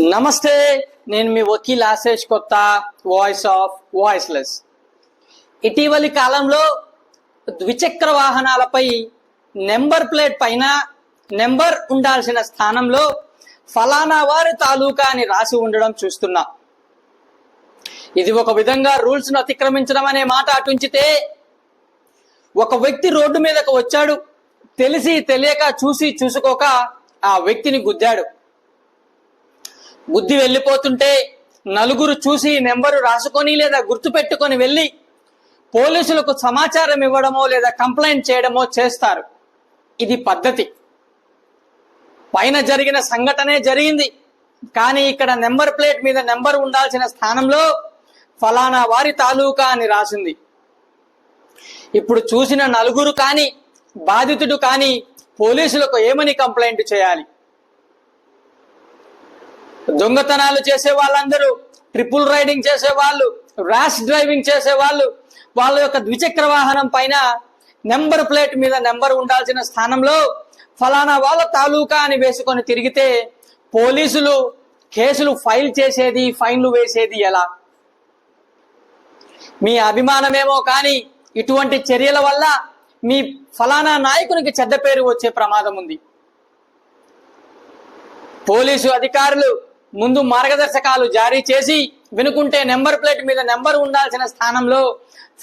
నమస్తే, నేను మీ వకీల్ ఆశేష్ కొత్త, వాయిస్ ఆఫ్ వాయిస్లెస్. ఇటీవలి కాలంలో ద్విచక్ర వాహనాలపై నెంబర్ ప్లేట్ పైన నెంబర్ ఉండాల్సిన స్థానంలో ఫలానా వారి తాలూకా అని రాసి ఉండడం చూస్తున్నా. ఇది ఒక విధంగా రూల్స్ ను అతిక్రమించడం అనే మాట అటుంచితే, ఒక వ్యక్తి రోడ్డు మీదకు వచ్చాడు, తెలిసి తెలియక చూసి చూసుకోక ఆ వ్యక్తిని గుద్దాడు. బుద్ధి వెళ్ళిపోతుంటే నలుగురు చూసి నెంబరు రాసుకొని లేదా గుర్తు పెట్టుకొని వెళ్ళి పోలీసులకు సమాచారం ఇవ్వడమో లేదా కంప్లైంట్ చేయడమో చేస్తారు. ఇది పద్ధతి. పైన జరిగిన సంఘటనే జరిగింది, కానీ ఇక్కడ నెంబర్ ప్లేట్ మీద నెంబర్ ఉండాల్సిన స్థానంలో ఫలానా వారి తాలూకా అని రాసింది. ఇప్పుడు చూసిన నలుగురు కానీ బాధితుడు కానీ పోలీసులకు ఏమని కంప్లైంట్ చేయాలి? దొంగతనాలు చేసే వాళ్ళందరూ, ట్రిపుల్ రైడింగ్ చేసే వాళ్ళు, ర్యాష్ డ్రైవింగ్ చేసే వాళ్ళు, వాళ్ళ యొక్క ద్విచక్ర వాహనం పైన నెంబర్ ప్లేట్ మీద నెంబర్ ఉండాల్సిన స్థానంలో ఫలానా వాళ్ళ తాలూకా అని వేసుకొని తిరిగితే పోలీసులు కేసులు ఫైల్ చేసేది, ఫైన్లు వేసేది ఎలా? మీ అభిమానమేమో కానీ ఇటువంటి చర్యల వల్ల మీ ఫలానా నాయకునికి చెడ్డ పేరు వచ్చే ప్రమాదం ఉంది. పోలీసు అధికారులు ముందు మార్గదర్శకాలు జారీ చేసి వినుకుంటే నెంబర్ ప్లేట్ మీద నెంబర్ ఉండాల్సిన స్థానంలో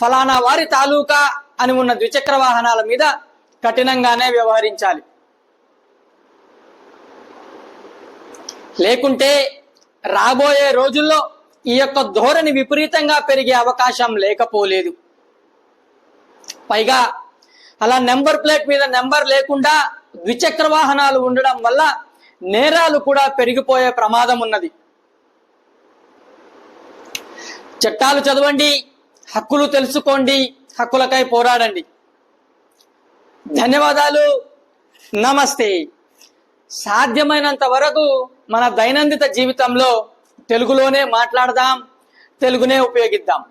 ఫలానా వారి తాలూకా అని ఉన్న ద్విచక్ర వాహనాల మీద కఠినంగానే వ్యవహరించాలి. లేకుంటే రాబోయే రోజుల్లో ఈ యొక్క ధోరణి విపరీతంగా పెరిగే అవకాశం లేకపోలేదు. పైగా అలా నెంబర్ ప్లేట్ మీద నెంబర్ లేకుండా ద్విచక్ర వాహనాలు ఉండడం వల్ల నేరాలు కూడా పెరిగిపోయే ప్రమాదం ఉన్నది. చట్టాలు చదవండి, హక్కులు తెలుసుకోండి, హక్కులకై పోరాడండి. ధన్యవాదాలు. నమస్తే. సాధ్యమైనంత వరకు మన దైనందిన జీవితంలో తెలుగులోనే మాట్లాడదాం, తెలుగునే ఉపయోగిద్దాం.